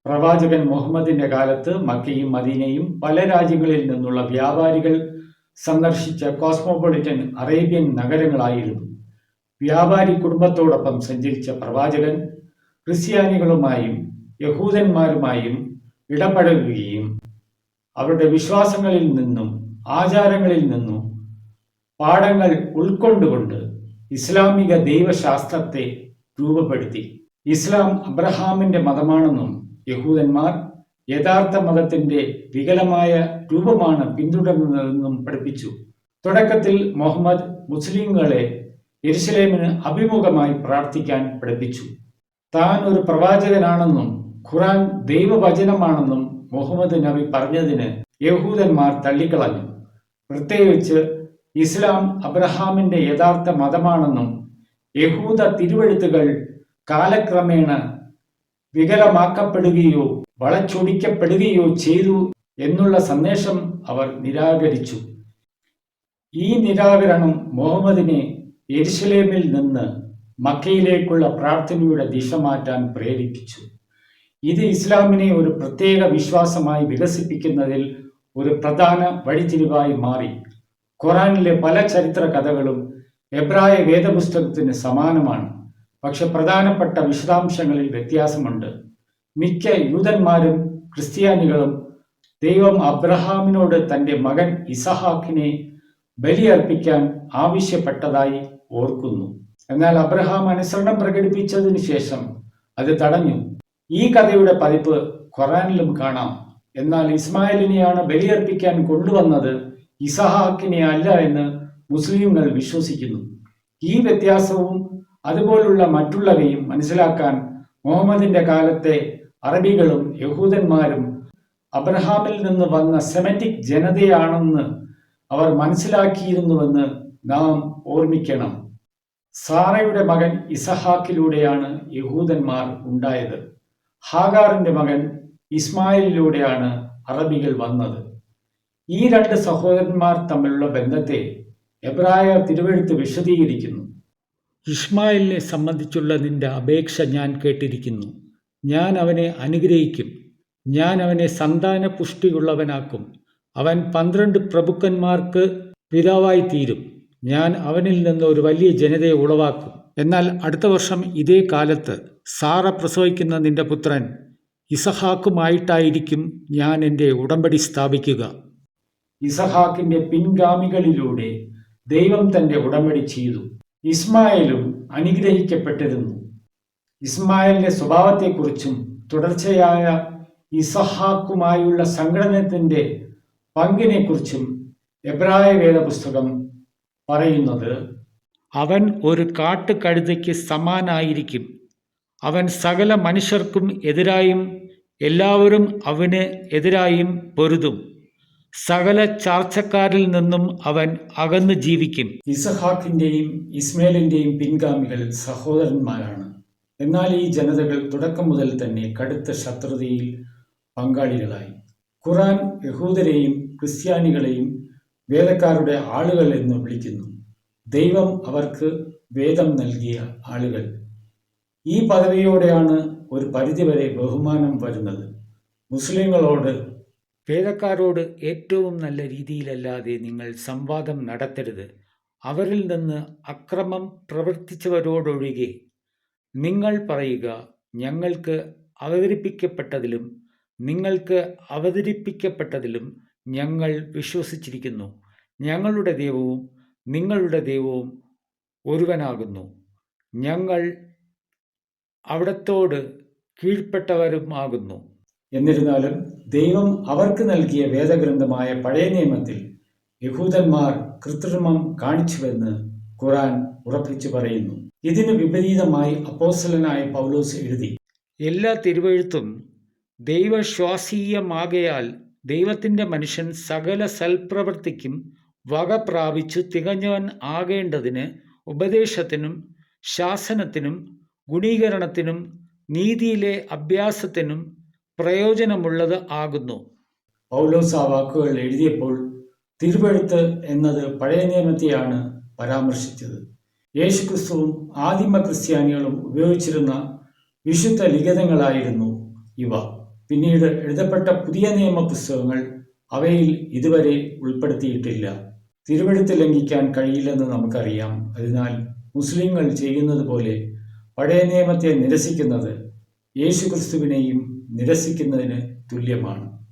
പ്രവാചകൻ മുഹമ്മദിന്റെ കാലത്ത് മക്കയും മദീനയും പല രാജ്യങ്ങളിൽ നിന്നുള്ള വ്യാപാരികൾ സന്ദർശിച്ച കോസ്മോപൊളിറ്റൻ അറേബ്യൻ നഗരങ്ങളായിരുന്നു. വ്യാപാരി കുടുംബത്തോടൊപ്പം സഞ്ചരിച്ച പ്രവാചകൻ ക്രിസ്ത്യാനികളുമായും യഹൂദന്മാരുമായും ഇടപഴകുകയും അവരുടെ വിശ്വാസങ്ങളിൽ നിന്നും ആചാരങ്ങളിൽ നിന്നും പാഠങ്ങൾ ഉൾക്കൊണ്ടുകൊണ്ട് ഇസ്ലാമിക ദൈവശാസ്ത്രത്തെ രൂപപ്പെടുത്തി. ഇസ്ലാം അബ്രഹാമിന്റെ മതമാണെന്നും യഹൂദന്മാർ യഥാർത്ഥ മതത്തിന്റെ വികലമായ രൂപമാണ് പിന്തുടരുന്നതെന്നും പഠിപ്പിച്ചു. തുടക്കത്തിൽ മുഹമ്മദ് മുസ്ലിങ്ങളെ യെരുശലേമിന് അഭിമുഖമായി പ്രാർത്ഥിക്കാൻ പഠിപ്പിച്ചു. താൻ ഒരു പ്രവാചകനാണെന്നും ഖുർആൻ ദൈവവചനമാണെന്നും മുഹമ്മദ് നബി പറഞ്ഞതിന് യഹൂദന്മാർ തള്ളിക്കളഞ്ഞു. പ്രത്യേകിച്ച് ഇസ്ലാം അബ്രഹാമിന്റെ യഥാർത്ഥ മതമാണെന്നും യഹൂദ തിരുവെഴുത്തുകൾ കാലക്രമേണ വികലമാക്കപ്പെടുകയോ വളച്ചൊടിക്കപ്പെടുകയോ ചെയ്തു എന്നുള്ള സന്ദേശം അവർ നിരാകരിച്ചു. ഈ നിരാകരണം മുഹമ്മദിനെ യെരുശലേമിൽ നിന്ന് മക്കയിലേക്കുള്ള പ്രാർത്ഥനയുടെ ദിശ മാറ്റാൻ പ്രേരിപ്പിച്ചു. ഇത് ഇസ്ലാമിനെ ഒരു പ്രത്യേക വിശ്വാസമായി വികസിപ്പിക്കുന്നതിൽ ഒരു പ്രധാന വഴിത്തിരിവായി മാറി. ഖുർആനിലെ പല ചരിത്ര കഥകളും എബ്രായ വേദപുസ്തകത്തിന് സമാനമാണ്. പക്ഷെ പ്രധാനപ്പെട്ട വിശദാംശങ്ങളിൽ വ്യത്യാസമുണ്ട്. മിക്ക യൂതന്മാരും ക്രിസ്ത്യാനികളും ദൈവം അബ്രഹാമിനോട് തൻ്റെ മകൻ ഇസഹാക്കിനെ ബലിയർപ്പിക്കാൻ ആവശ്യപ്പെട്ടതായി ഓർക്കുന്നു. എന്നാൽ അബ്രഹാം അനുസരണം പ്രകടിപ്പിച്ചതിന് ശേഷം അത് തടഞ്ഞു. ഈ കഥയുടെ പതിപ്പ് ഖുർആനിലും കാണാം. എന്നാൽ ഇസ്മായിലിനെയാണ് ബലിയർപ്പിക്കാൻ കൊണ്ടുവന്നത്, ഇസഹാക്കിനെ അല്ല എന്ന് മുസ്ലിങ്ങൾ വിശ്വസിക്കുന്നു. ഈ വ്യത്യാസവും അതുപോലുള്ള മറ്റുള്ളവയും മനസ്സിലാക്കാൻ മുഹമ്മദിന്റെ കാലത്തെ അറബികളും യഹൂദന്മാരും അബ്രഹാമിൽ നിന്ന് വന്ന സെമറ്റിക് ജനതയാണെന്ന് അവർ മനസ്സിലാക്കിയിരുന്നുവെന്ന് നാം ഓർമ്മിക്കണം. സാറയുടെ മകൻ ഇസഹാക്കിലൂടെയാണ് യഹൂദന്മാർ ഉണ്ടായത്. ഹാഗാറിന്റെ മകൻ ഇസ്മായിലിലൂടെയാണ് അറബികൾ വന്നത്. ഈ രണ്ട് സഹോദരന്മാർ തമ്മിലുള്ള ബന്ധത്തെ എബ്രായ തിരുവെഴുത്ത് വിശദീകരിക്കുന്നു. ഇസ്മായിലിനെ സംബന്ധിച്ചുള്ള നിന്റെ അപേക്ഷ ഞാൻ കേട്ടിരിക്കുന്നു. ഞാൻ അവനെ അനുഗ്രഹിക്കും. ഞാൻ അവനെ സന്താന പുഷ്ടിയുള്ളവനാക്കും. അവൻ 12 പ്രഭുക്കന്മാർക്ക് പിതാവായി തീരും. ഞാൻ അവനിൽ നിന്ന് ഒരു വലിയ ജനതയെ ഉളവാക്കും. എന്നാൽ അടുത്ത വർഷം ഇതേ കാലത്ത് സാറ പ്രസവിക്കുന്ന നിന്റെ പുത്രൻ ഇസഹാക്കുമായിട്ടായിരിക്കും ഞാൻ എൻ്റെ ഉടമ്പടി സ്ഥാപിക്കുക. ഇസഹാക്കിന്റെ പിൻഗാമികളിലൂടെ ദൈവം തന്റെ ഉടമ്പടി ചെയ്തു. ഇസ്മായിലും അനുഗ്രഹിക്കപ്പെട്ടിരുന്നു. ഇസ്മായിലിന്റെ സ്വഭാവത്തെക്കുറിച്ചും തുടർച്ചയായ ഇസഹാക്കുമായുള്ള സംഘടനത്തിന്റെ പങ്കിനെക്കുറിച്ചും എബ്രായ വേദപുസ്തകം പറയുന്നത്, അവൻ ഒരു കാട്ടുകഴുതയ്ക്ക് സമാനായിരിക്കും. അവൻ സകല മനുഷ്യർക്കും എതിരായും എല്ലാവരും അവന് എതിരായും പൊരുതും. സകല ചാർച്ചക്കാരിൽ നിന്നും അവൻ അകന്നു ജീവിക്കും. ഇസഹാക്കിന്റെയും ഇസ്മേലിന്റെയും പിൻഗാമികൾ സഹോദരന്മാരാണ്. എന്നാൽ ഈ ജനതകൾ തുടക്കം മുതൽ തന്നെ കടുത്ത ശത്രുതയിൽ പങ്കാളികളായി. ഖുർആൻ യഹൂദരെയും ക്രിസ്ത്യാനികളെയും വേദക്കാരുടെ ആളുകൾ എന്ന് വിളിക്കുന്നു. ദൈവം അവർക്ക് വേദം നൽകിയ ആളുകൾ. ഈ പദവിയോടെയാണ് ഒരു പരിധിവരെ ബഹുമാനം വരുന്നത്. മുസ്ലിങ്ങളോട് വേദക്കാരോട് ഏറ്റവും നല്ല രീതിയിലല്ലാതെ നിങ്ങൾ സംവാദം നടത്തരുത്. അവരിൽ നിന്ന് അക്രമം പ്രവർത്തിച്ചവരോടൊഴികെ നിങ്ങൾ പറയുക, ഞങ്ങൾക്ക് അവതരിപ്പിക്കപ്പെട്ടതിലും ഞങ്ങൾ വിശ്വസിച്ചിരിക്കുന്നു. ഞങ്ങളുടെ ദൈവവും നിങ്ങളുടെ ദൈവവും ഒരുവനാകുന്നു. ഞങ്ങൾ അവിടത്തോട് കീഴ്പ്പെട്ടവരുമാകുന്നു. എന്നിരുന്നാലും ദൈവം അവർക്ക് നൽകിയ വേദഗ്രന്ഥമായ പഴയ നിയമത്തിൽ യഹൂദന്മാർ കൃത്രിമം കാണിച്ചുവെന്ന് ഖുർആൻ ഉറപ്പിച്ചു പറയുന്നു. ഇതിന് വിപരീതമായി അപ്പോസ്തലനായ പൗലോസ് എഴുതി, എല്ലാ തിരുവെഴുത്തും ദൈവശ്വാസീയമാകയാൽ ദൈവത്തിൻ്റെ മനുഷ്യൻ സകല സൽപ്രവൃത്തിക്കും വക പ്രാപിച്ചു തികഞ്ഞവൻ ആകേണ്ടതിന് ഉപദേശത്തിനും ശാസനത്തിനും ഗുണീകരണത്തിനും നീതിയിലെ അഭ്യാസത്തിനും പ്രയോജനമുള്ളത് ആകുന്നു. പൗലോസ് ആ വാക്കുകൾ എഴുതിയപ്പോൾ തിരുവെഴുത്ത് എന്നത് പഴയ നിയമത്തെയാണ് പരാമർശിച്ചത്. യേശുക്രിസ്തുവും ആദിമ ക്രിസ്ത്യാനികളും ഉപയോഗിച്ചിരുന്ന വിശുദ്ധ ലിഖിതങ്ങളായിരുന്നു ഇവ. പിന്നീട് എഴുതപ്പെട്ട പുതിയ നിയമ പുസ്തകങ്ങൾ അവയിൽ ഇതുവരെ ഉൾപ്പെടുത്തിയിട്ടില്ല. തിരുവെഴുത്ത് ലംഘിക്കാൻ കഴിയില്ലെന്ന് നമുക്കറിയാം. അതിനാൽ മുസ്ലിങ്ങൾ ചെയ്യുന്നത് പോലെ പഴയ നിയമത്തെ നിരസിക്കുന്നത് യേശുക്രിസ്തുവിനെയും നിരസിക്കുന്നതിന് തുല്യമാണ്.